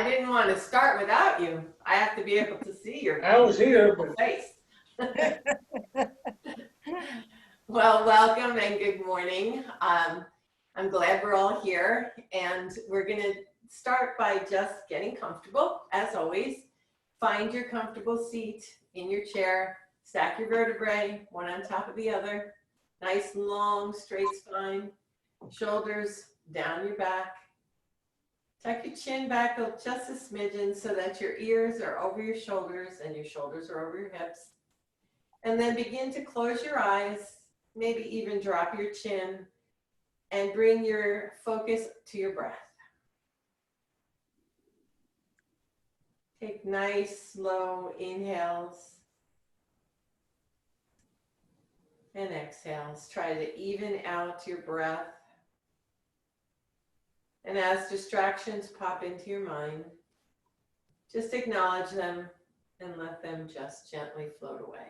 didn't want to start without you. I have to be able to see your I was here, but face. Well, welcome and good morning. I'm glad we're all here, and we're going to start by just getting comfortable. As always, find your comfortable seat in your chair, stack your vertebrae, one on top of the other, nice long straight spine, shoulders down your back. Tuck your chin back just a smidgen so that your ears are over your shoulders and your shoulders are over your hips. And then begin to close your eyes, maybe even drop your chin, and bring your focus to your breath. Take nice, slow inhales and exhales. Try to even out your breath. And as distractions pop into your mind, just acknowledge them and let them just gently float away.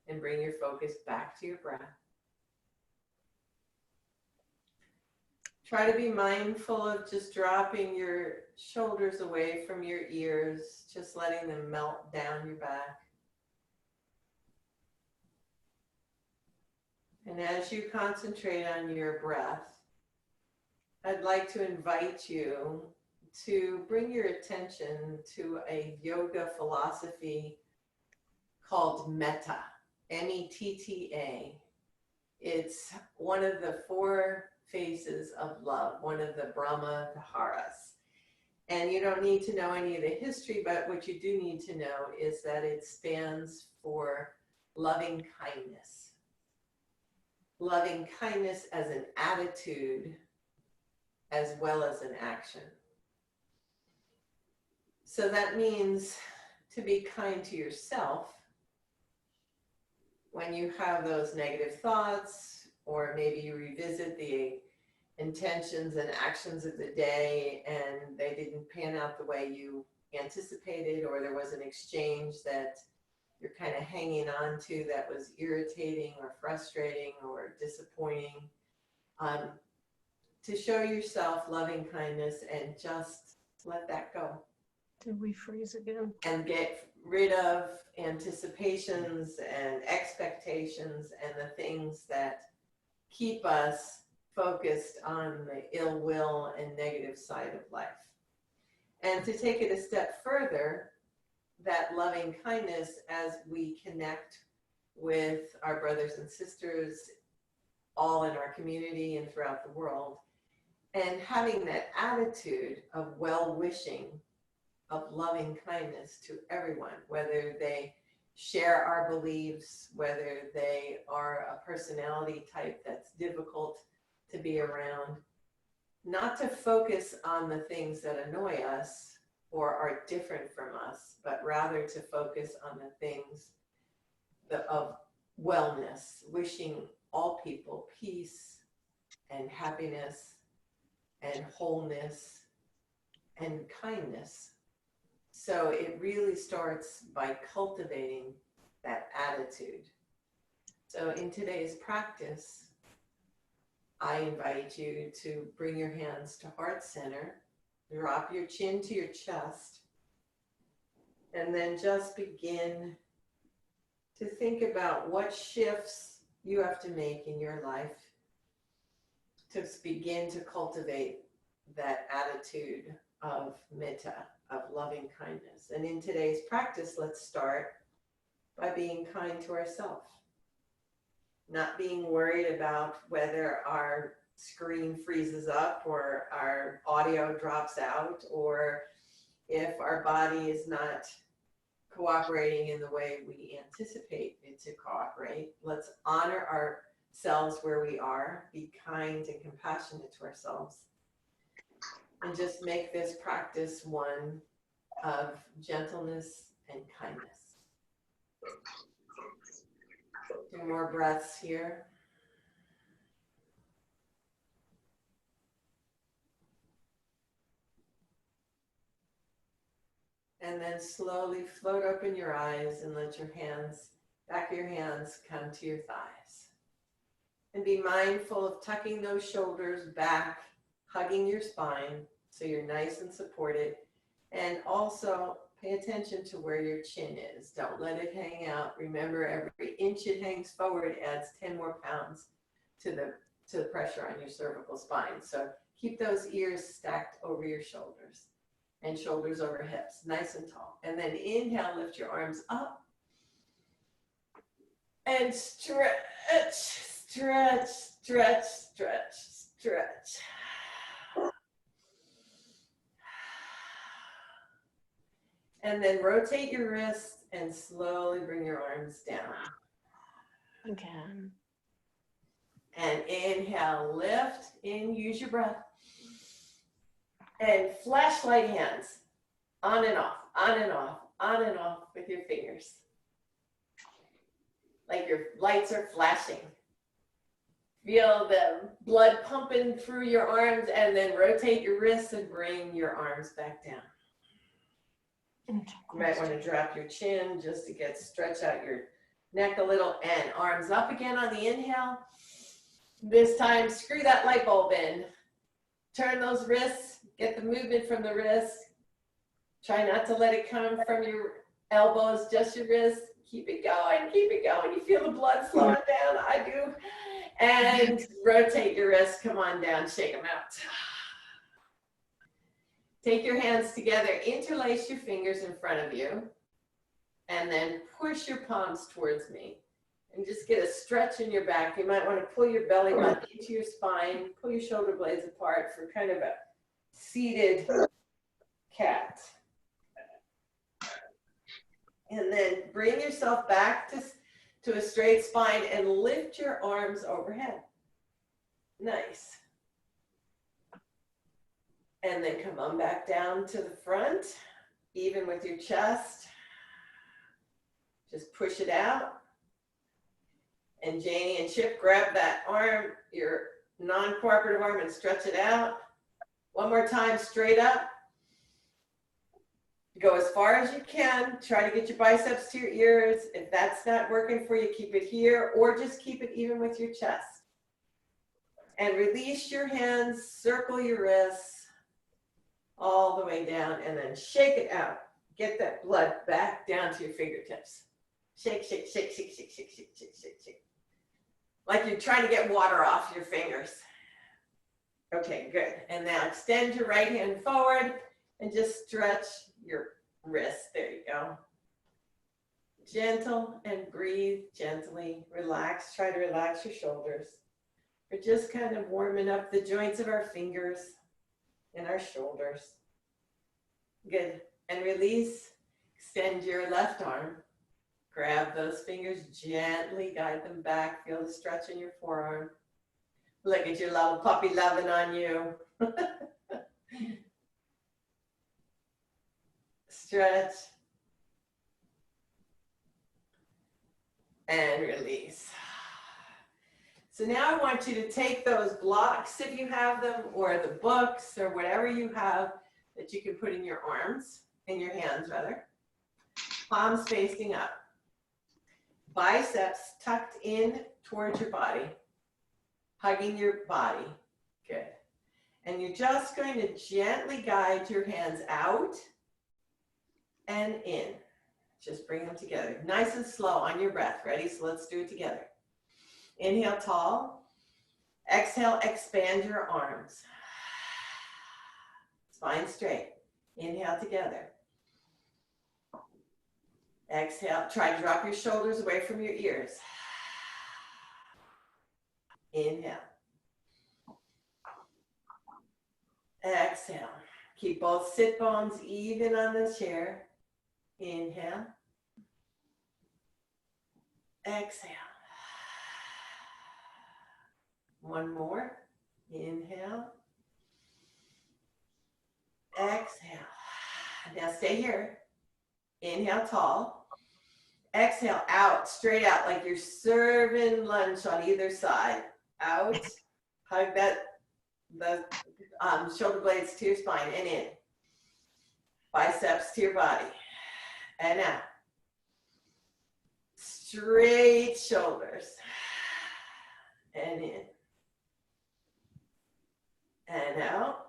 And bring your focus back to your breath. Try to be mindful of just dropping your shoulders away from your ears, just letting them melt down your back. And as you concentrate on your breath, I'd like to invite you to bring your attention to a yoga philosophy called Metta. M-E-T-T-A. It's one of the 4 phases of love, one of the Brahma Viharas. And you don't need to know any of the history, but what you do need to know is that it stands for loving kindness. Loving kindness as an attitude as well as an action. So that means to be kind to yourself when you have those negative thoughts, or maybe you revisit the intentions and actions of the day and they didn't pan out the way you anticipated, or there was an exchange that you're kind of hanging on to that was irritating or frustrating or disappointing. To show yourself loving kindness and just let that go. Did we freeze again? And get rid of anticipations and expectations and the things that keep us focused on the ill will and negative side of life. And to take it a step further, that loving kindness as we connect with our brothers and sisters all in our community and throughout the world, and having that attitude of well-wishing, of loving kindness to everyone, whether they share our beliefs, whether they are a personality type that's difficult to be around. Not to focus on the things that annoy us or are different from us, but rather to focus on the things of wellness, wishing all people peace and happiness and wholeness and kindness. So it really starts by cultivating that attitude. So in today's practice, I invite you to bring your hands to heart center, drop your chin to your chest, and then just begin to think about what shifts you have to make in your life to begin to cultivate that attitude of metta, of loving kindness. And in today's practice, let's start by being kind to ourselves. Not being worried about whether our screen freezes up or our audio drops out, or if our body is not cooperating in the way we anticipate it to cooperate. Let's honor ourselves where we are, be kind and compassionate to ourselves, and just make this practice one of gentleness and kindness. 2 more breaths here. And then slowly float open your eyes and let your hands, back of your hands, come to your thighs. And be mindful of tucking those shoulders back, hugging your spine so you're nice and supported. And also pay attention to where your chin is. Don't let it hang out. Remember, every inch it hangs forward adds 10 more pounds to the pressure on your cervical spine. So keep those ears stacked over your shoulders and shoulders over hips, nice and tall. And then inhale, lift your arms up and stretch, stretch, stretch, stretch, stretch. And then rotate your wrists and slowly bring your arms down. Again. And inhale, lift, in, use your breath. And flashlight hands, on and off, on and off, on and off with your fingers. Like your lights are flashing. Feel the blood pumping through your arms, and then rotate your wrists and bring your arms back down. You might want to drop your chin just to stretch out your neck a little, and arms up again on the inhale. This time, screw that light bulb in. Turn those wrists, get the movement from the wrists. Try not to let it come from your elbows, just your wrists. Keep it going, keep it going. You feel the blood flowing down, I do. And rotate your wrists, come on down, shake them out. Take your hands together, interlace your fingers in front of you, and then push your palms towards me. And just get a stretch in your back. You might want to pull your belly button into your spine, pull your shoulder blades apart for kind of a seated cat. And then bring yourself back to a straight spine and lift your arms overhead. Nice. And then come on back down to the front, even with your chest. Just push it out. And Janie and Chip, grab that arm, your non-cooperative arm, and stretch it out. One more time, straight up. Go as far as you can. Try to get your biceps to your ears. If that's not working for you, keep it here, or just keep it even with your chest. And release your hands, circle your wrists all the way down, and then shake it out. Get that blood back down to your fingertips. Shake, shake, shake, shake, shake, shake, shake, shake, shake, shake. Like you're trying to get water off your fingers. Okay, good. And now extend your right hand forward and just stretch your wrist. There you go. Gentle and breathe gently. Relax. Try to relax your shoulders. We're just kind of warming up the joints of our fingers and our shoulders. Good. And release. Extend your left arm. Grab those fingers gently, guide them back. Feel the stretch in your forearm. Look at your little puppy loving on you. Stretch. And release. So now I want you to take those blocks, if you have them, or the books, or whatever you have that you can put in your arms, in your hands rather. Palms facing up. Biceps tucked in towards your body, hugging your body. Good. And you're just going to gently guide your hands out and in. Just bring them together. Nice and slow on your breath. Ready? So let's do it together. Inhale, tall. Exhale, expand your arms. Spine straight. Inhale together. Exhale, try to drop your shoulders away from your ears. Inhale. Exhale. Keep both sit bones even on the chair. Inhale. Exhale. One more. Inhale. Exhale. Now stay here. Inhale, tall. Exhale, out, straight out, like you're serving lunch on either side. Out. Hug the shoulder blades to your spine and in. Biceps to your body. And out. Straight shoulders. And in. And out.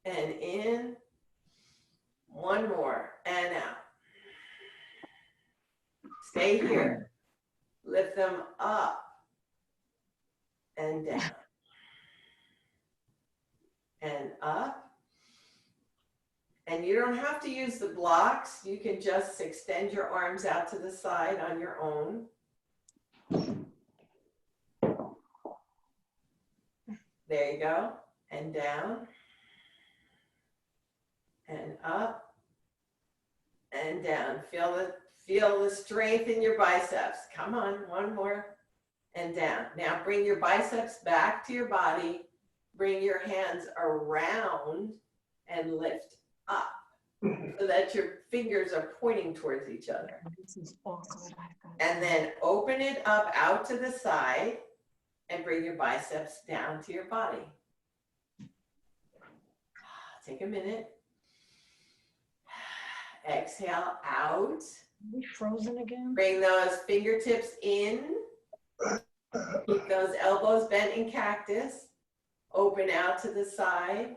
and in. One more, and out. Stay here. Lift them up and down. And up. And you don't have to use the blocks. You can just extend your arms out to the side on your own. There you go. And down. And up. And down. Feel the strength in your biceps. Come on, one more. And down. Now bring your biceps back to your body. Bring your hands around and lift up so that your fingers are pointing towards each other. This is awkward. And then open it up out to the side and bring your biceps down to your body. Take a minute. Exhale out. Are we frozen again? Bring those fingertips in. Keep those elbows bent in cactus. Open out to the side.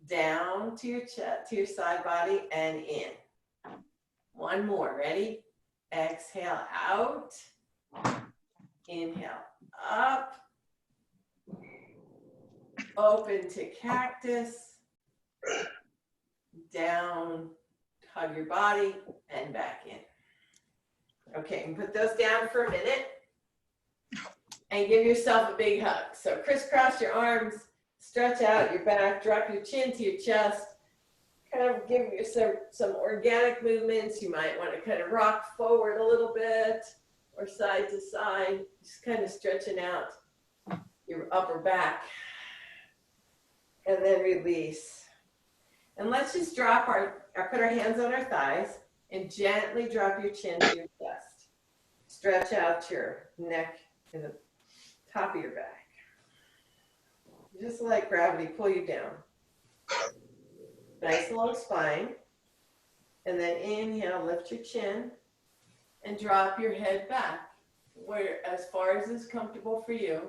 Down to your chest, to your side body, and in. One more. Ready? Exhale out. Inhale up. Open to cactus. Down. Hug your body and back in. Okay, and put those down for a minute. And give yourself a big hug. So crisscross your arms. Stretch out your back, drop your chin to your chest, kind of give yourself some organic movements. You might want to kind of rock forward a little bit or side to side, just kind of stretching out your upper back. And then release. And let's just drop put our hands on our thighs and gently drop your chin to your chest. Stretch out your neck and the top of your back. Just let gravity pull you down. Nice long spine. And then inhale, lift your chin and drop your head back as far as is comfortable for you.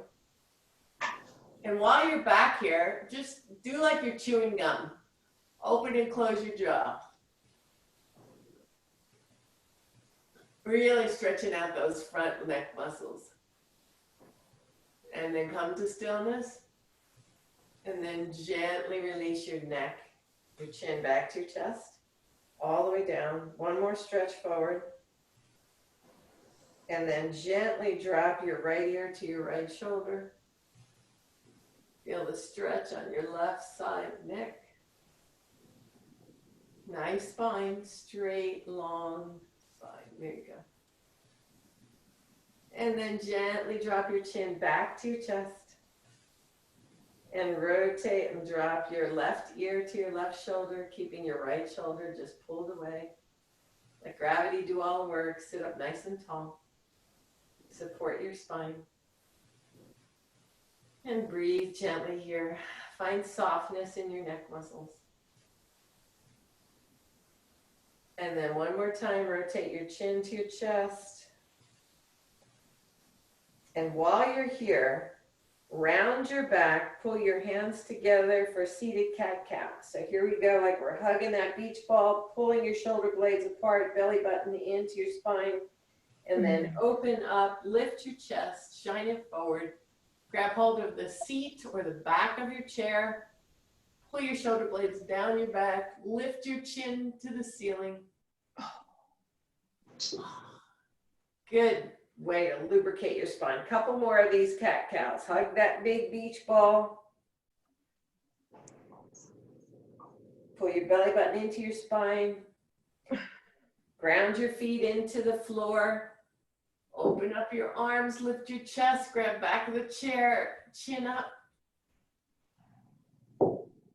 And while you're back here, just do like you're chewing gum. Open and close your jaw. Really stretching out those front neck muscles. And then come to stillness. And then gently release your neck, your chin back to your chest, all the way down. One more stretch forward. And then gently drop your right ear to your right shoulder. Feel the stretch on your left side neck. Nice spine, straight, long spine. There you go. And then gently drop your chin back to your chest. And rotate and drop your left ear to your left shoulder, keeping your right shoulder just pulled away. Let gravity do all the work. Sit up nice and tall. Support your spine. And breathe gently here. Find softness in your neck muscles. And then one more time, rotate your chin to your chest. And while you're here, round your back, pull your hands together for seated cat-cow. So here we go, like we're hugging that beach ball, pulling your shoulder blades apart, belly button into your spine, and then open up, lift your chest, shine it forward, grab hold of the seat or the back of your chair, pull your shoulder blades down your back, lift your chin to the ceiling. Good way to lubricate your spine. Couple more of these cat-cows. Hug that big beach ball. Pull your belly button into your spine. Ground your feet into the floor. Open up your arms, lift your chest, grab back of the chair, chin up.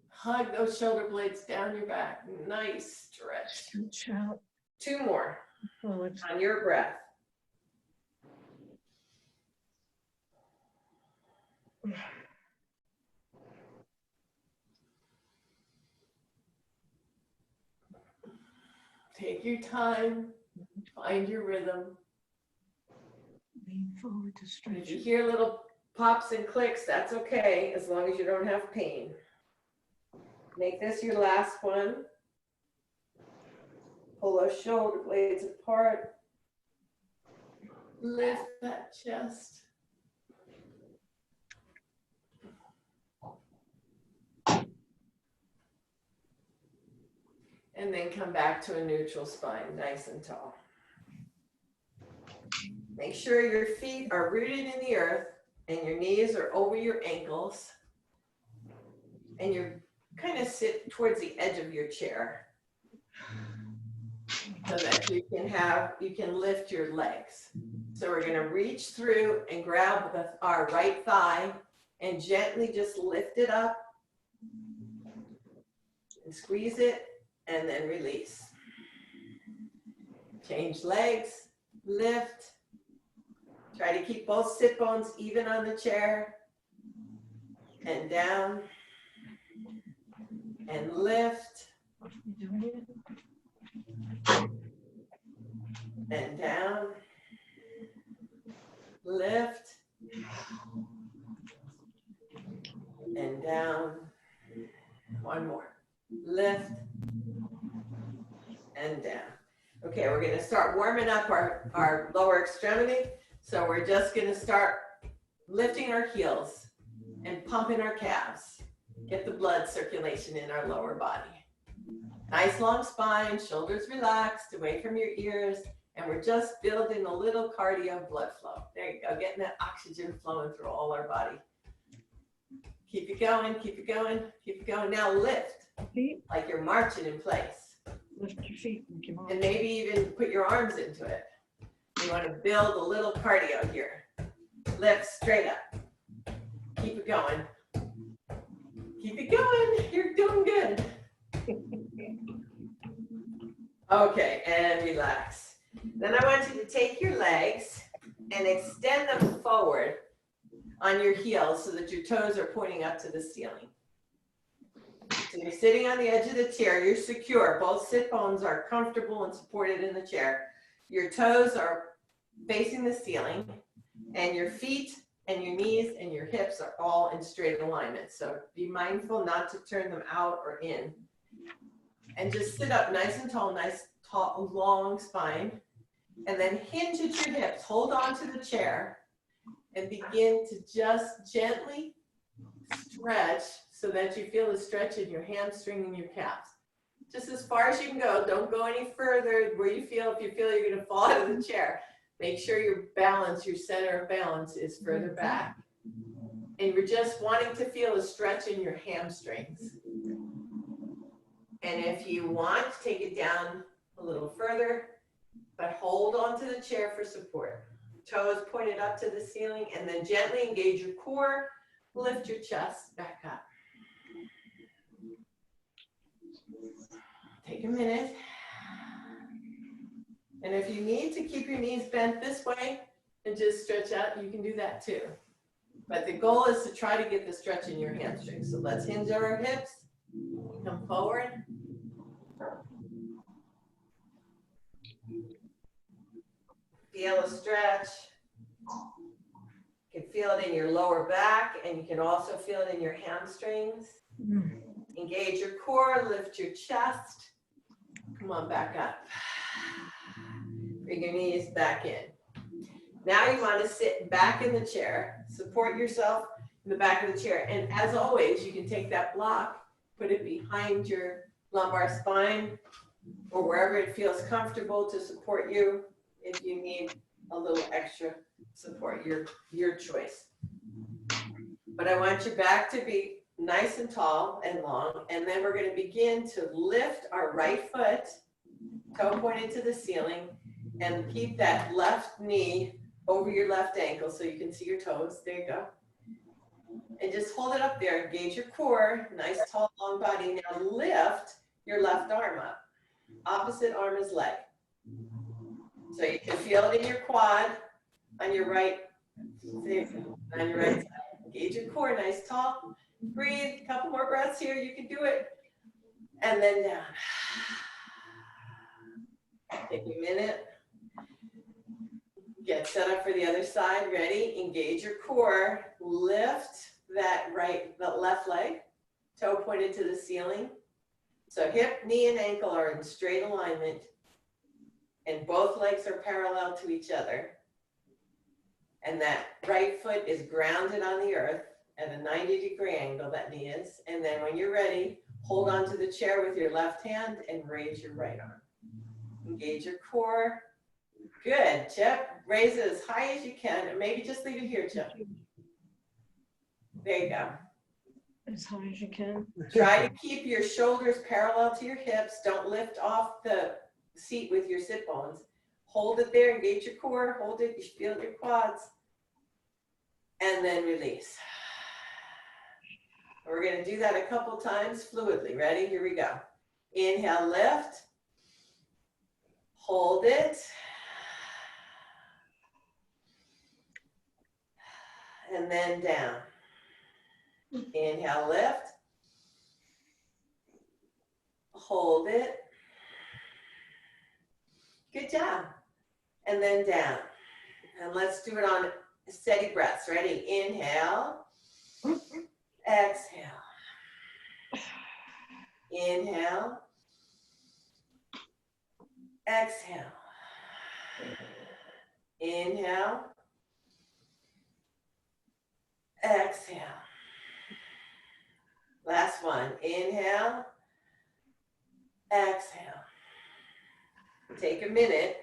Hug those shoulder blades down your back. Nice stretch. Two more on your breath. Take your time, find your rhythm. Lean forward to stretch. If you hear little pops and clicks, that's okay, as long as you don't have pain. Make this your last one. Pull those shoulder blades apart. Lift that chest. And then come back to a neutral spine, nice and tall. Make sure your feet are rooted in the earth and your knees are over your ankles. And you kind of sit towards the edge of your chair so that you can lift your legs. So we're gonna reach through and grab our right thigh and gently just lift it up and squeeze it and then release. Change legs, lift. Try to keep both sit bones even on the chair and down and lift and down, lift and down. One more, lift and down. Okay, we're gonna start warming up our lower extremity. So we're just gonna start lifting our heels and pumping our calves. Get the blood circulation in our lower body. Nice long spine, shoulders relaxed, away from your ears, and we're just building a little cardio blood flow. There you go, getting that oxygen flowing through all our body. Keep it going, keep it going, keep it going. Now lift, like you're marching in place. Lift your feet and come on. And maybe even put your arms into it. You want to build a little cardio here. Lift straight up. Keep it going. Keep it going. You're doing good. Okay, and relax. Then I want you to take your legs and extend them forward on your heels so that your toes are pointing up to the ceiling. So you're sitting on the edge of the chair. You're secure. Both sit bones are comfortable and supported in the chair. Your toes are facing the ceiling, and your feet and your knees and your hips are all in straight alignment. So be mindful not to turn them out or in. And just sit up nice and tall, nice, tall, long spine. And then hinge at your hips. Hold on to the chair and begin to just gently stretch so that you feel the stretch in your hamstring and your calves. Just as far as you can go. Don't go any further where you feel, if you feel you're going to fall out of the chair. Make sure your balance, your center of balance is further back. And you're just wanting to feel a stretch in your hamstrings. And if you want, take it down a little further, but hold on to the chair for support. Toes pointed up to the ceiling, and then gently engage your core. Lift your chest back up. Take a minute. And if you need to keep your knees bent this way and just stretch out, you can do that too. But the goal is to try to get the stretch in your hamstrings. So let's hinge our hips, come forward. Feel a stretch. You can feel it in your lower back, and you can also feel it in your hamstrings. Engage your core, lift your chest. Come on, back up. Bring your knees back in. Now you want to sit back in the chair. Support yourself in the back of the chair. And as always, you can take that block, put it behind your lumbar spine or wherever it feels comfortable to support you. If you need a little extra support, your choice. But I want your back to be nice and tall and long. And then we're going to begin to lift our right foot, toe pointed to the ceiling, and keep that left knee over your left ankle so you can see your toes. There you go. And just hold it up there. Engage your core. Nice, tall, long body. Now lift your left arm up. Opposite arm is leg. So you can feel it in your quad on your right. On your right side. Engage your core. Nice, tall. Breathe. A couple more breaths here. You can do it. And then down. Take a minute. Get set up for the other side. Ready? Engage your core. Lift that left leg. toe pointed to the ceiling. So hip, knee, and ankle are in straight alignment, and both legs are parallel to each other. And that right foot is grounded on the earth at a 90-degree angle, that knee is. And then when you're ready, hold on to the chair with your left hand and raise your right arm. Engage your core. Good, Chip. Raise it as high as you can, and maybe just leave it here, Chip. There you go. As high as you can. Try to keep your shoulders parallel to your hips. Don't lift off the seat with your sit bones. Hold it there, engage your core, hold it, you feel your quads, and then release. We're gonna do that a couple times fluidly. Ready? Here we go. Inhale, lift. Hold it. And then down. Inhale, lift. Hold it. Good job. And then down. And let's do it on steady breaths. Ready? Inhale. Exhale. Inhale. Exhale. Inhale. Exhale. Last one. Inhale. Exhale. Take a minute.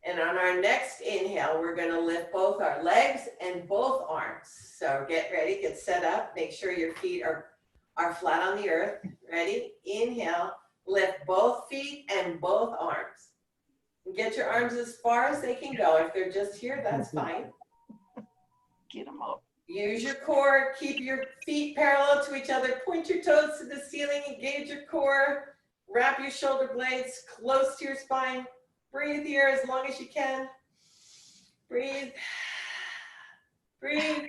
And on our next inhale, we're going to lift both our legs and both arms. So get ready, get set up. Make sure your feet are flat on the earth. Ready? Inhale. Lift both feet and both arms. And get your arms as far as they can go. If they're just here, that's fine. Get them up. Use your core. Keep your feet parallel to each other. Point your toes to the ceiling. Engage your core. Wrap your shoulder blades close to your spine. Breathe here as long as you can. Breathe. Breathe.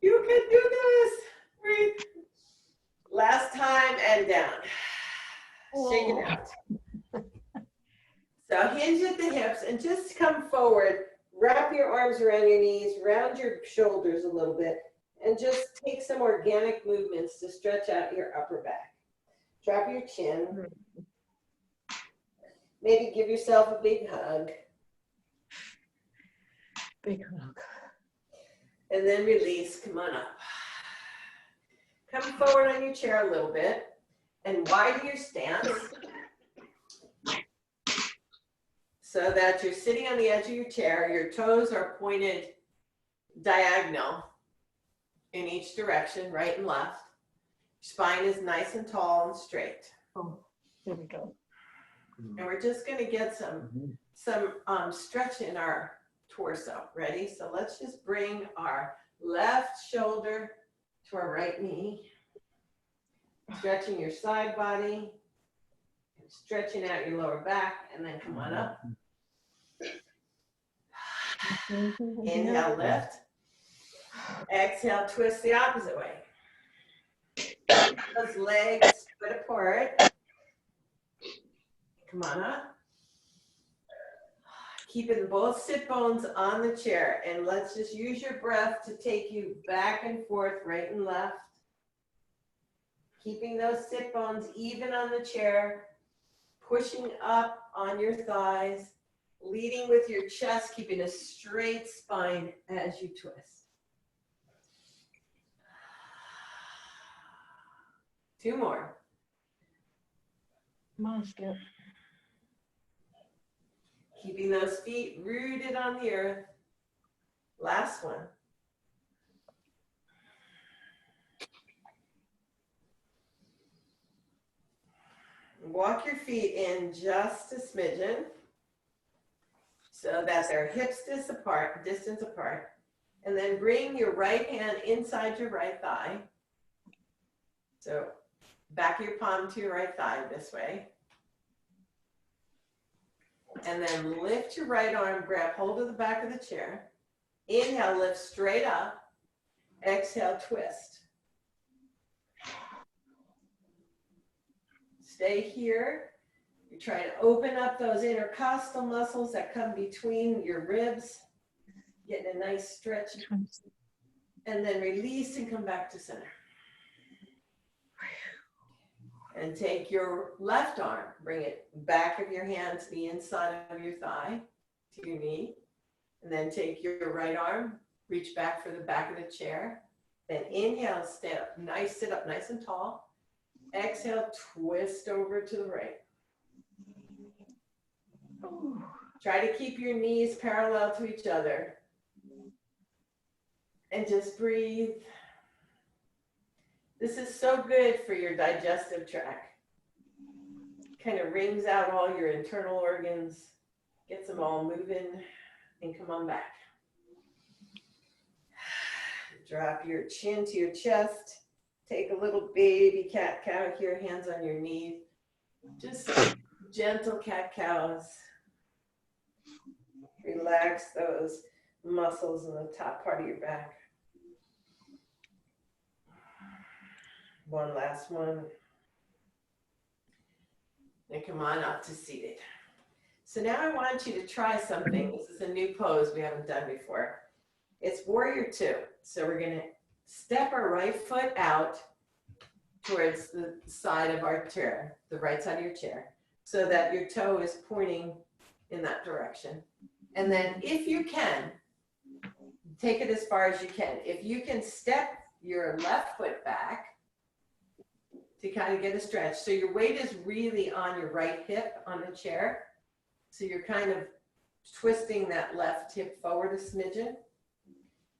You can do this. Breathe. Last time and down. Shake it out. So hinge at the hips and just come forward. Wrap your arms around your knees, round your shoulders a little bit, and just take some organic movements to stretch out your upper back. Drop your chin. Maybe give yourself a big hug. Big hug. And then release. Come on up. Come forward on your chair a little bit and widen your stance so that you're sitting on the edge of your chair. Your toes are pointed diagonal in each direction, right and left. Your spine is nice and tall and straight. Oh, there we go. And we're just going to get some stretch in our torso. Ready? So let's just bring our left shoulder to our right knee. Stretching your side body. Stretching out your lower back. And then come on up. Inhale, lift. Exhale, twist the opposite way. Those legs split apart. Come on up. Keeping both sit bones on the chair. And let's just use your breath to take you back and forth, right and left. Keeping those sit bones even on the chair. Pushing up on your thighs. Leading with your chest, keeping a straight spine as you twist. 2 more. Come on, Skip. Keeping those feet rooted on the earth. Last one. Walk your feet in just a smidgen so that they're hips distance apart. And then bring your right hand inside your right thigh. So back of your palm to your right thigh this way. And then lift your right arm, grab hold of the back of the chair. Inhale, lift straight up. Exhale, twist. Stay here. You're trying to open up those intercostal muscles that come between your ribs. Getting a nice stretch. And then release and come back to center. And take your left arm, bring it back of your hand to the inside of your thigh, to your knee. And then take your right arm, reach back for the back of the chair. Then inhale, stand up, nice, sit up nice and tall. Exhale, twist over to the right. Try to keep your knees parallel to each other. And just breathe. This is so good for your digestive tract. Kind of wrings out all your internal organs, gets them all moving, and come on back. Drop your chin to your chest. Take a little baby cat-cow here, hands on your knees. Just gentle cat-cows. Relax those muscles in the top part of your back. One last one. And come on up to seated. So now I want you to try something. This is a new pose we haven't done before. It's warrior two. So we're going to step our right foot out towards the side of our chair, the right side of your chair, so that your toe is pointing in that direction. And then if you can, take it as far as you can. If you can step your left foot back to kind of get a stretch. So your weight is really on your right hip on the chair. So you're kind of twisting that left hip forward a smidgen.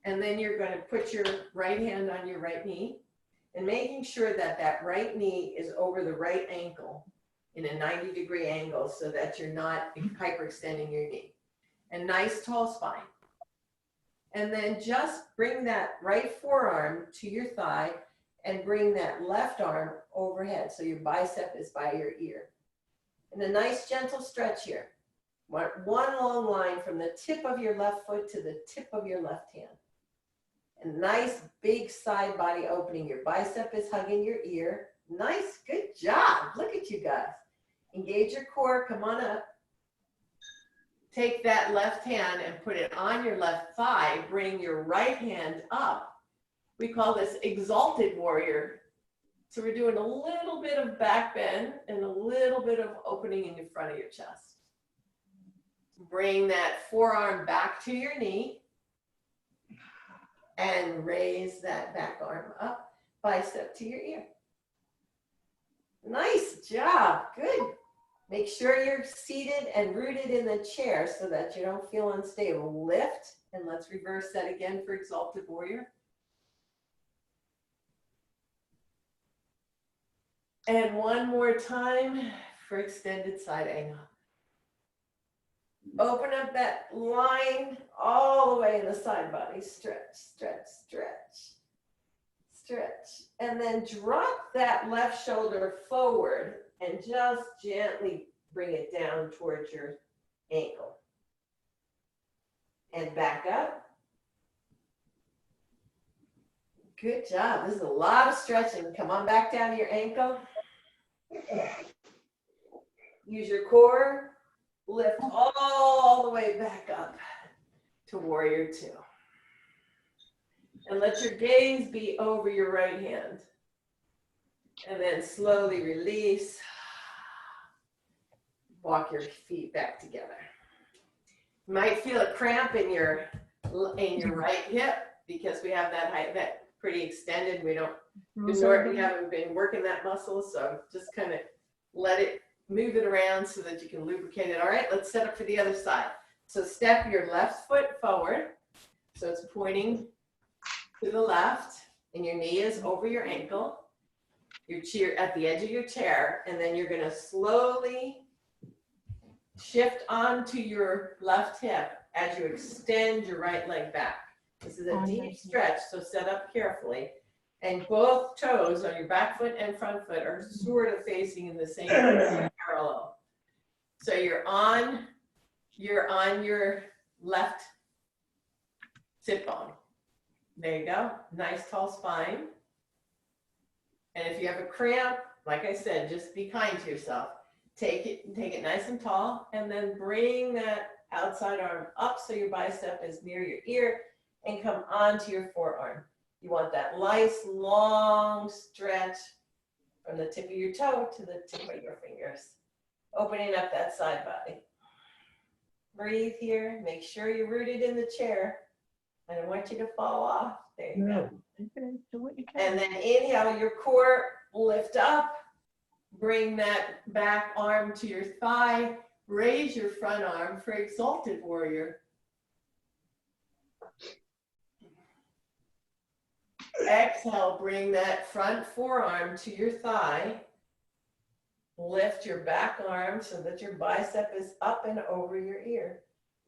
And then you're going to put your right hand on your right knee and making sure that that right knee is over the right ankle in a 90-degree angle so that you're not hyperextending your knee. And nice tall spine. And then just bring that right forearm to your thigh and bring that left arm overhead so your bicep is by your ear. And a nice gentle stretch here. One long line from the tip of your left foot to the tip of your left hand. A nice big side body opening. Your bicep is hugging your ear. Nice, good job. Look at you guys. Engage your core, come on up. Take that left hand and put it on your left thigh. Bring your right hand up. We call this exalted warrior. So we're doing a little bit of back bend and a little bit of opening in the front of your chest. Bring that forearm back to your knee and raise that back arm up, bicep to your ear. Nice job, good. Make sure you're seated and rooted in the chair so that you don't feel unstable. Lift, and let's reverse that again for exalted warrior. And one more time for extended side angle. Open up that line all the way in the side body. Stretch, stretch, stretch, stretch. And then drop that left shoulder forward and just gently bring it down towards your ankle. And back up. Good job. This is a lot of stretching. Come on back down to your ankle. Use your core. Lift all the way back up to warrior two. And let your gaze be over your right hand. And then slowly release. Walk your feet back together. You might feel a cramp in your right hip because we have that pretty extended. We haven't been working that muscle, so just kind of move it around so that you can lubricate it. All right, let's set up for the other side. So step your left foot forward. So it's pointing to the left and your knee is over your ankle. Your chair at the edge of your chair, and then you're going to slowly shift onto your left hip as you extend your right leg back. This is a deep stretch, so set up carefully. And both toes on your back foot and front foot are sort of facing in the same parallel. So you're on your left sit bone. There you go. Nice tall spine. And if you have a cramp, like I said, just be kind to yourself. Take it nice and tall, and then bring that outside arm up so your bicep is near your ear and come onto your forearm. You want that nice long stretch from the tip of your toe to the tip of your fingers. Opening up that side body. Breathe here. Make sure you're rooted in the chair. I don't want you to fall off. There you go. Okay, do what you can. And then inhale, your core, lift up. Bring that back arm to your thigh. Raise your front arm for exalted warrior. Exhale, bring that front forearm to your thigh. Lift your back arm so that your bicep is up and over your ear.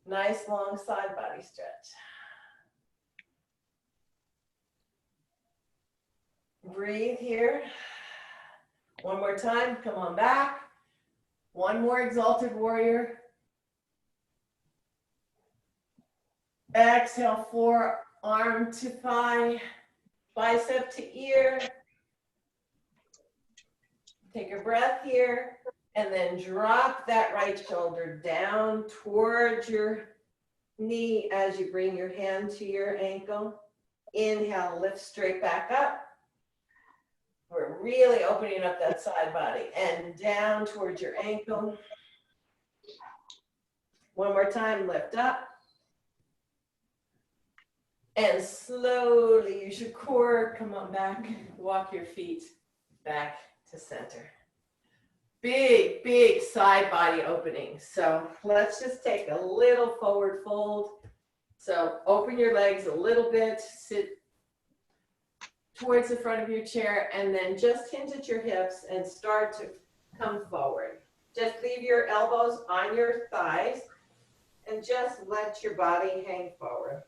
Nice long side body stretch. Breathe here. One more time, come on back. One more exalted warrior. Exhale, forearm to thigh, bicep to ear. Take a breath here, and then drop that right shoulder down towards your knee as you bring your hand to your ankle. Inhale, lift straight back up. We're really opening up that side body and down towards your ankle. One more time, lift up. And slowly use your core, come on back, walk your feet back to center. Big, big side body opening. So let's just take a little forward fold. So open your legs a little bit, sit towards the front of your chair, and then just hinge at your hips and start to come forward. Just leave your elbows on your thighs and just let your body hang forward.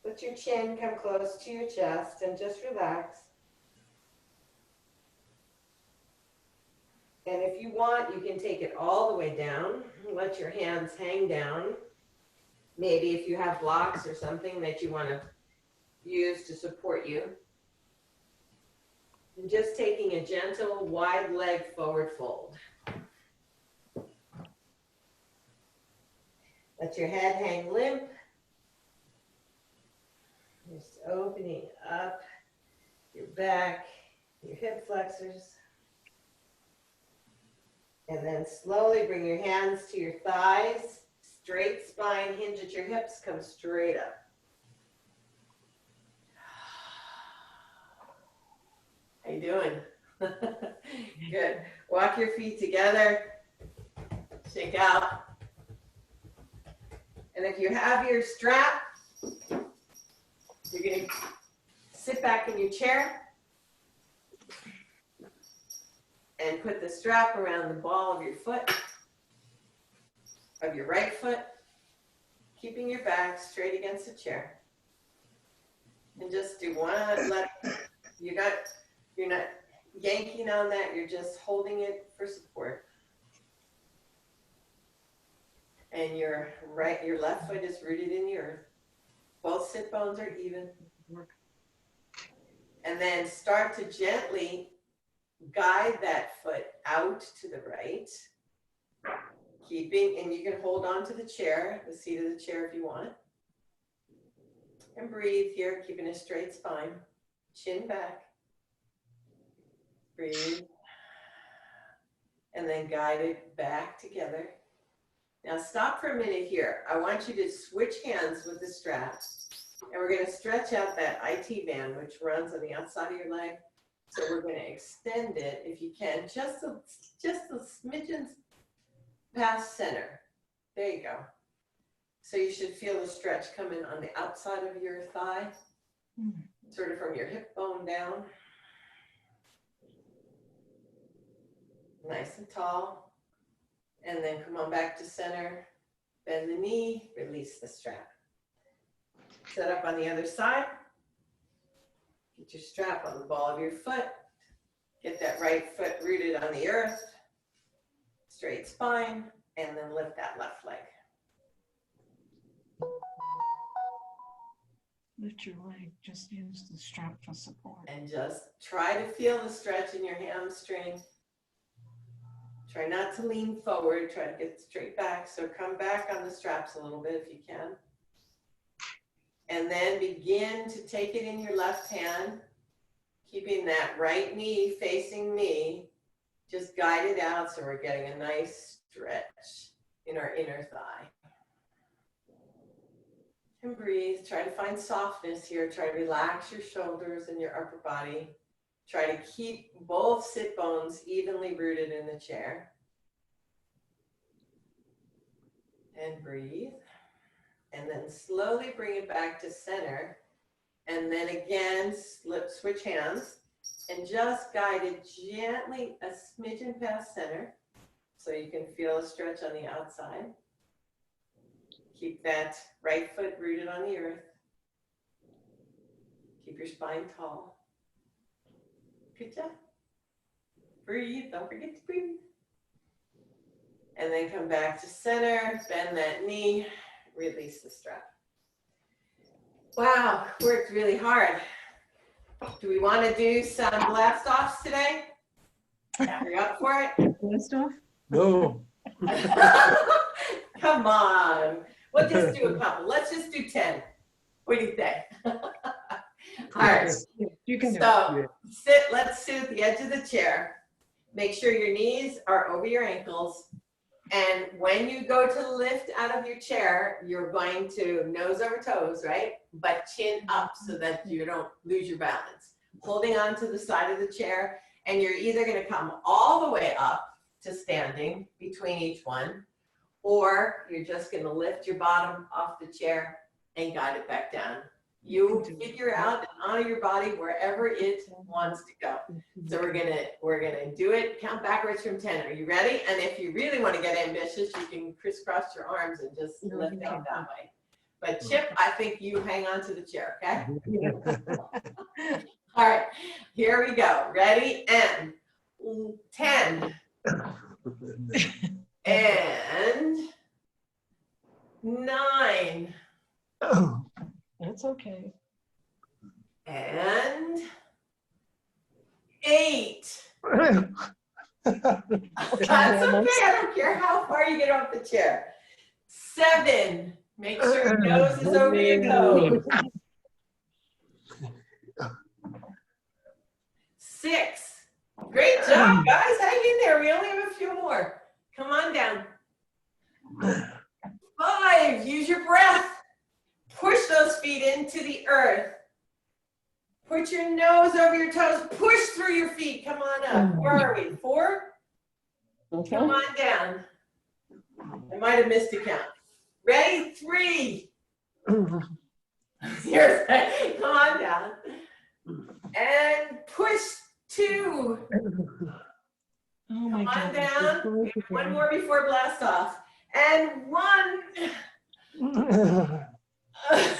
Let your chin come close to your chest and just relax. And if you want, you can take it all the way down. Let your hands hang down. Maybe if you have blocks or something that you want to use to support you. And just taking a gentle wide leg forward fold. Let your head hang limp. Just opening up your back, your hip flexors. And then slowly bring your hands to your thighs. Straight spine, hinge at your hips, come straight up. How you doing? Good. Walk your feet together. Shake out. And if you have your strap, you're going to sit back in your chair and put the strap around the ball of your foot, of your right foot, keeping your back straight against the chair. And just do one, you're not yanking on that, you're just holding it for support. And your left foot is rooted in the earth. Both sit bones are even. And then start to gently guide that foot out to the right. Keeping, and you can hold on to the chair, the seat of the chair if you want. And breathe here, keeping a straight spine. Chin back. Breathe. And then guide it back together. Now stop for a minute here. I want you to switch hands with the strap. And we're going to stretch out that IT band, which runs on the outside of your leg. So we're going to extend it, if you can, just a smidgen past center. There you go. So you should feel the stretch coming on the outside of your thigh, sort of from your hip bone down. Nice and tall. And then come on back to center. Bend the knee, release the strap. Set up on the other side. Get your strap on the ball of your foot. Get that right foot rooted on the earth. Straight spine, and then lift that left leg. Lift your leg, just use the strap for support. And just try to feel the stretch in your hamstring. Try not to lean forward, try to get straight back. So come back on the straps a little bit if you can. And then begin to take it in your left hand. keeping that right knee facing me, just guide it out so we're getting a nice stretch in our inner thigh. And breathe, try to find softness here, try to relax your shoulders and your upper body. Try to keep both sit bones evenly rooted in the chair. And breathe. And then slowly bring it back to center. And then again, switch hands. And just guide it gently a smidgen past center. So you can feel a stretch on the outside. Keep that right foot rooted on the earth. Keep your spine tall. Good job. Breathe, don't forget to breathe. And then come back to center, bend that knee, release the strap. Wow, worked really hard. Do we want to do some blast offs today? Are you up for it? Blast off? No. Come on. We'll just do a couple. Let's just do 10. What do you think? All right. You can do it. So let's sit at the edge of the chair. Make sure your knees are over your ankles. And when you go to lift out of your chair, you're going to nose over toes, right? But chin up so that you don't lose your balance. Holding on to the side of the chair, and you're either going to come all the way up to standing between each one, or you're just going to lift your bottom off the chair and guide it back down. You figure out and honor your body wherever it wants to go. So we're gonna do it. Count backwards from 10. Are you ready? And if you really want to get ambitious, you can crisscross your arms and just lift out that way. But Chip, I think you hang on to the chair, okay? All right, here we go. Ready? And 10. And 9. That's okay. And 8. That's okay. I don't care how far you get off the chair. 7. Make sure your nose is over your toes. 6. Great job, guys. Hang in there. We only have a few more. Come on down. 5. Use your breath. Push those feet into the earth. Put your nose over your toes. Push through your feet. Come on up. Where are we? 4? Okay. Come on down. I might have missed a count. Ready? 3. Here's, come on down. And push 2. Oh my Come on God. down. One more before blast off. And 1.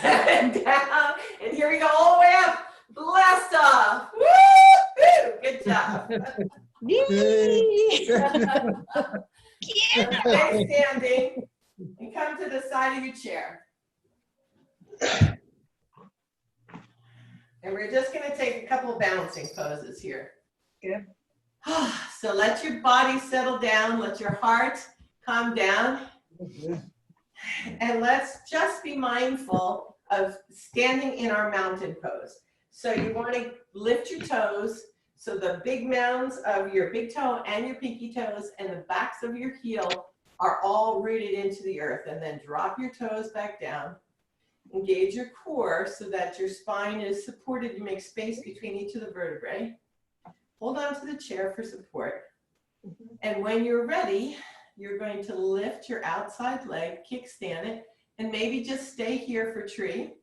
And down. And here we go all the way up. Blast off. Woo! Good job. Yay! Stay standing and come to the side of your chair. And we're just going to take a couple of balancing poses here. Good. So let your body settle down. Let your heart calm down. And let's just be mindful of standing in our mountain pose. So you want to lift your toes. So the big mounds of your big toe and your pinky toes and the backs of your heel are all rooted into the earth. And then drop your toes back down. Engage your core so that your spine is supported. You make space between each of the vertebrae. Hold on to the chair for support. And when you're ready, you're going to lift your outside leg, kickstand it, and maybe just stay here for tree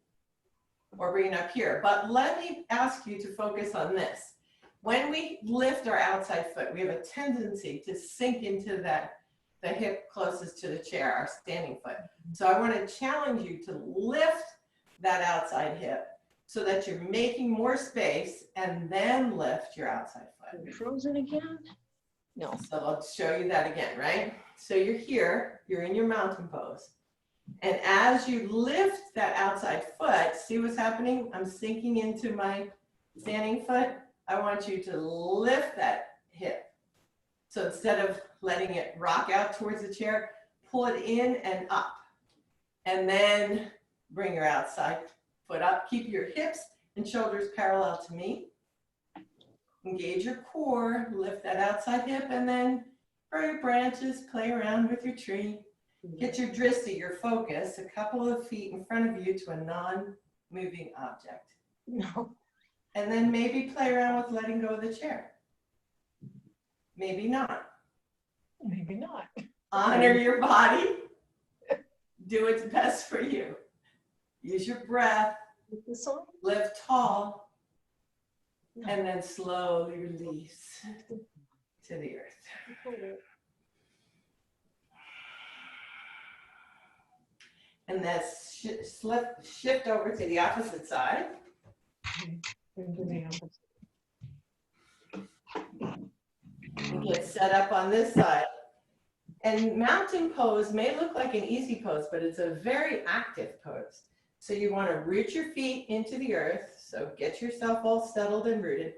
or bring it up here. But let me ask you to focus on this. When we lift our outside foot, we have a tendency to sink into the hip closest to the chair, our standing foot. So I want to challenge you to lift that outside hip so that you're making more space and then lift your outside foot. Frozen again? No. So I'll show you that again, right? So you're here, you're in your mountain pose. And as you lift that outside foot, see what's happening? I'm sinking into my standing foot. I want you to lift that hip. So instead of letting it rock out towards the chair, pull it in and up. And then bring your outside foot up. Keep your hips and shoulders parallel to me. Engage your core, lift that outside hip, and then for your branches, play around with your tree. Get your drishti, your focus, a couple of feet in front of you to a non-moving object. No. And then maybe play around with letting go of the chair. Maybe not. Maybe not. Honor your body. Do what's best for you. Use your breath. This one? Lift tall. And then slowly release to the earth. And then shift over to the opposite side. And get set up on this side. And mountain pose may look like an easy pose, but it's a very active pose. So you want to root your feet into the earth. So get yourself all settled and rooted.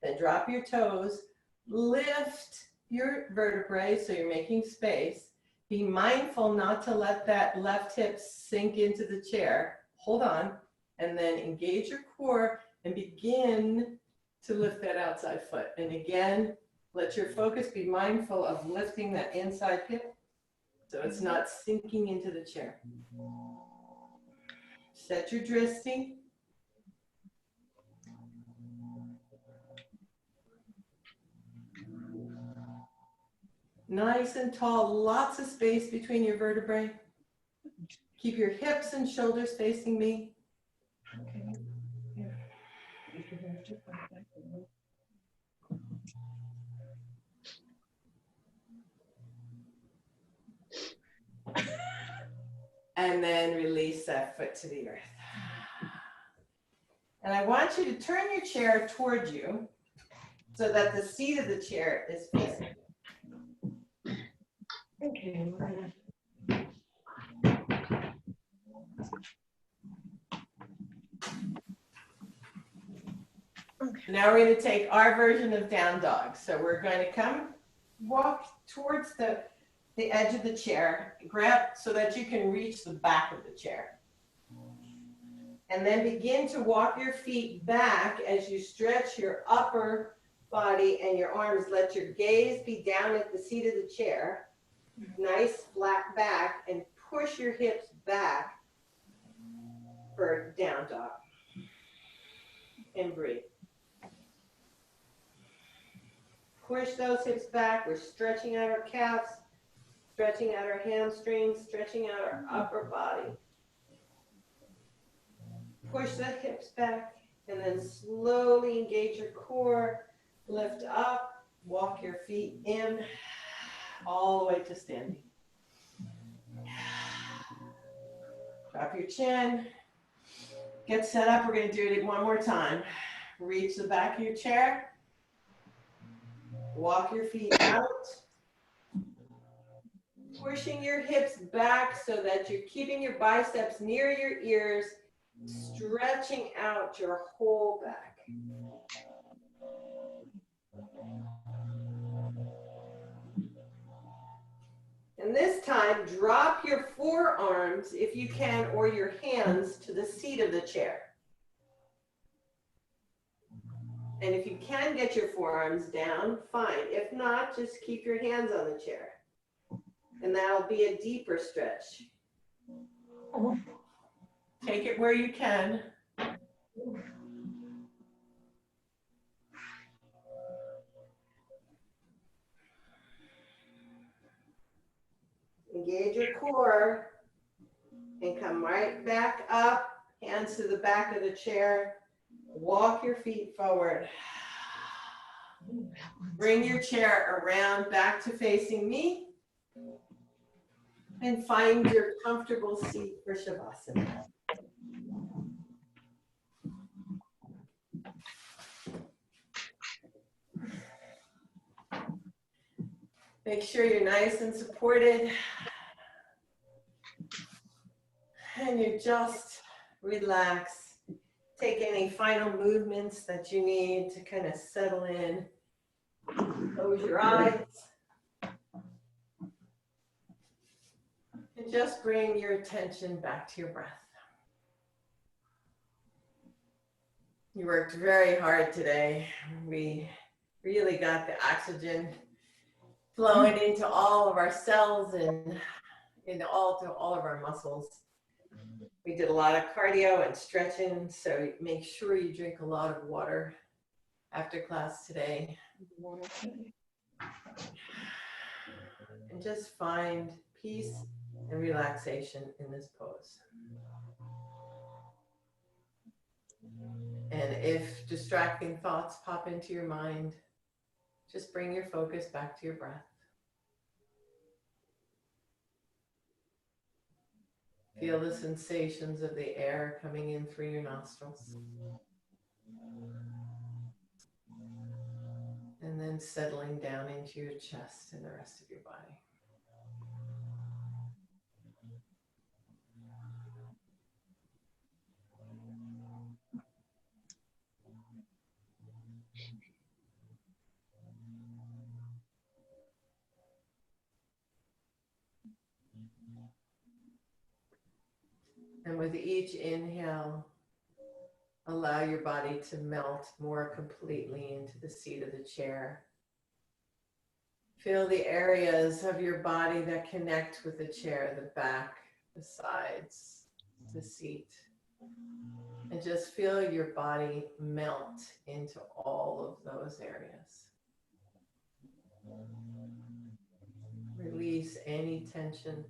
Then drop your toes. Lift your vertebrae so you're making space. Be mindful not to let that left hip sink into the chair. Hold on. And then engage your core and begin to lift that outside foot. And again, let your focus be mindful of lifting that inside hip so it's not sinking into the chair. Set your drishti. Nice and tall, lots of space between your vertebrae. Keep your hips and shoulders facing me. And then release that foot to the earth. And I want you to turn your chair towards you so that the seat of the chair is facing you. Okay. Now we're going to take our version of down dog. So we're going to walk towards the edge of the chair, grab so that you can reach the back of the chair. And then begin to walk your feet back as you stretch your upper body and your arms. Let your gaze be down at the seat of the chair. Nice flat back, and push your hips back for down dog. And breathe. Push those hips back. We're stretching out our calves, stretching out our hamstrings, stretching out our upper body. Push the hips back, and then slowly engage your core. Lift up, walk your feet in, all the way to standing. Drop your chin. Get set up. We're going to do it one more time. Reach the back of your chair. Walk your feet out. Pushing your hips back so that you're keeping your biceps near your ears, stretching out your whole back. And this time, drop your forearms, if you can, or your hands to the seat of the chair. And if you can get your forearms down, fine. If not, just keep your hands on the chair. And that'll be a deeper stretch. Take it where you can. Engage your core and come right back up, hands to the back of the chair. Walk your feet forward. Bring your chair around back to facing me and find your comfortable seat for Shavasana. Make sure you're nice and supported. And you just relax. Take any final movements that you need to kind of settle in. Close your eyes. And just bring your attention back to your breath. You worked very hard today. We really got the oxygen flowing into all of our cells and to all of our muscles. We did a lot of cardio and stretching, so make sure you drink a lot of water after class today. And just find peace and relaxation in this pose. And if distracting thoughts pop into your mind, just bring your focus back to your breath. Feel the sensations of the air coming in through your nostrils. And then settling down into your chest and the rest of your body. And with each inhale, allow your body to melt more completely into the seat of the chair. Feel the areas of your body that connect with the chair, the back, the sides, the seat. And just feel your body melt into all of those areas. Release any tension.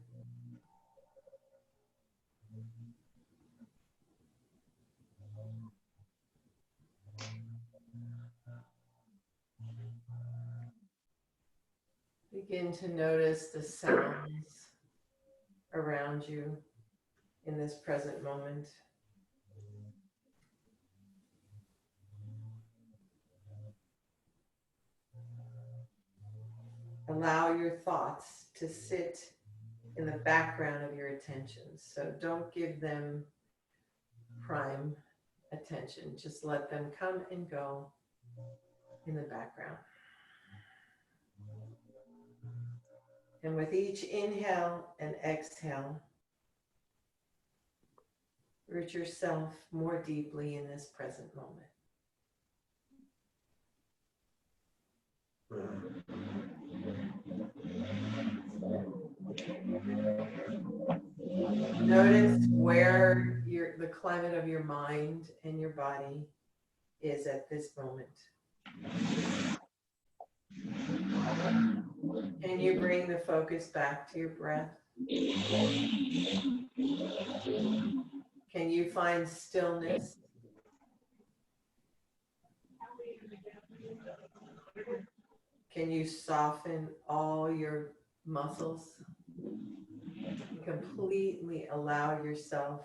Begin to notice the sounds around you in this present moment. Allow your thoughts to sit in the background of your attention. So don't give them prime attention. Just let them come and go in the background. And with each inhale and exhale, root yourself more deeply in this present moment. Notice where the climate of your mind and your body is at this moment. Can you bring the focus back to your breath? Can you find stillness? Can you soften all your muscles? Completely allow yourself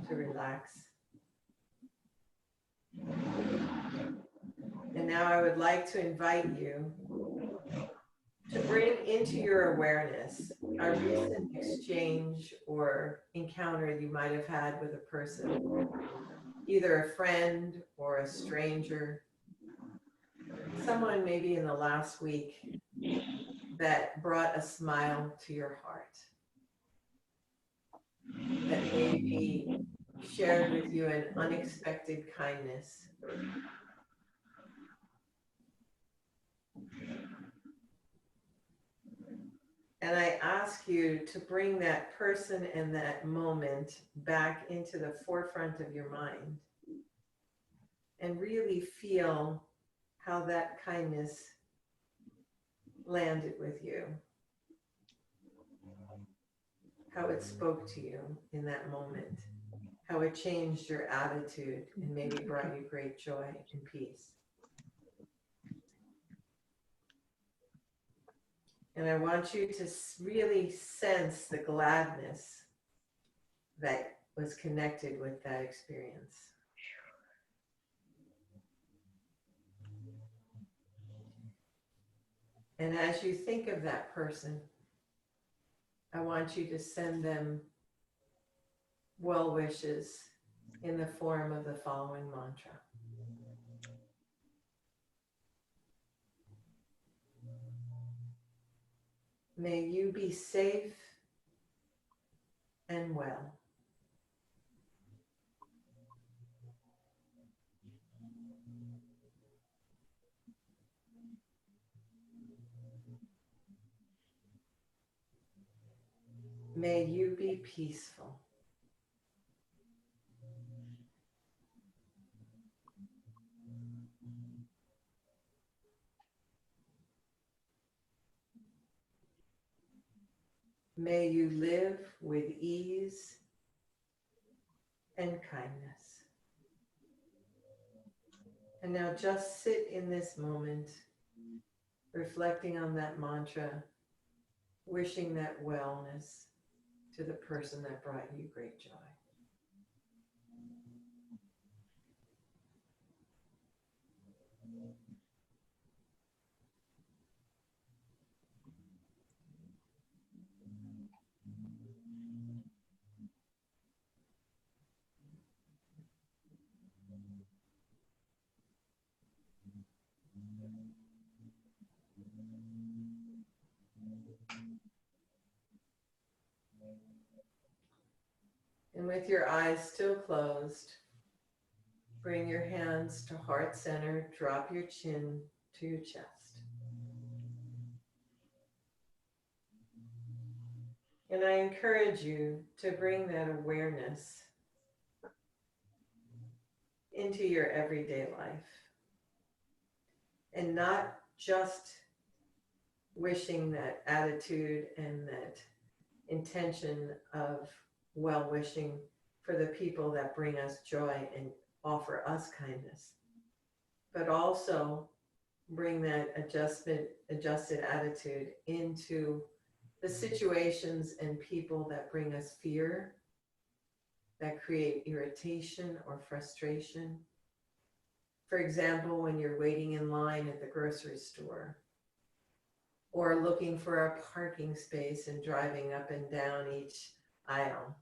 to relax. And now I would like to invite you to bring into your awareness a recent exchange or encounter you might have had with a person, either a friend or a stranger, someone maybe in the last week that brought a smile to your heart, that maybe shared with you an unexpected kindness. And I ask you to bring that person and that moment back into the forefront of your mind and really feel how that kindness landed with you, how it spoke to you in that moment, how it changed your attitude and maybe brought you great joy and peace. And I want you to really sense the gladness that was connected with that experience. And as you think of that person, I want you to send them well wishes in the form of the following mantra. May you be safe and well. May you be peaceful. May you live with ease and kindness. And now just sit in this moment, reflecting on that mantra, wishing that wellness to the person that brought you great joy. And with your eyes still closed, bring your hands to heart center, drop your chin to your chest. And I encourage you to bring that awareness into your everyday life. And not just wishing that attitude and that intention of well-wishing for the people that bring us joy and offer us kindness, but also bring that adjusted attitude into the situations and people that bring us fear, that create irritation or frustration. For example, when you're waiting in line at the grocery store, or looking for a parking space and driving up and down each aisle,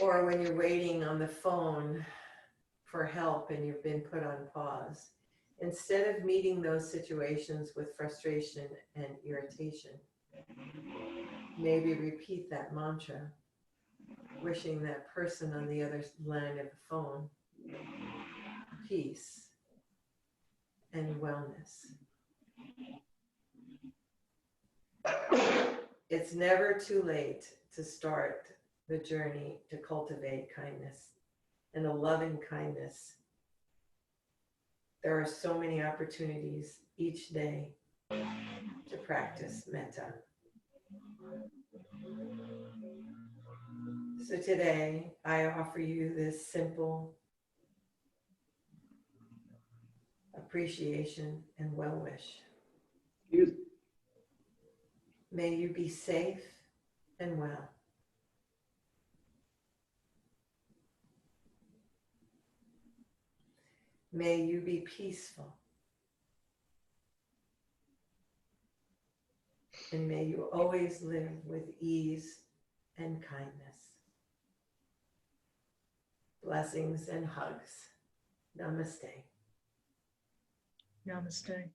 or when you're waiting on the phone for help and you've been put on pause. Instead of meeting those situations with frustration and irritation, maybe repeat that mantra, wishing that person on the other line of the phone peace and wellness. It's never too late to start the journey to cultivate kindness and a loving kindness. There are so many opportunities each day to practice metta. So today, I offer you this simple appreciation and well wish. May you be safe and well. May you be peaceful. And may you always live with ease and kindness. Blessings and hugs. Namaste. Namaste.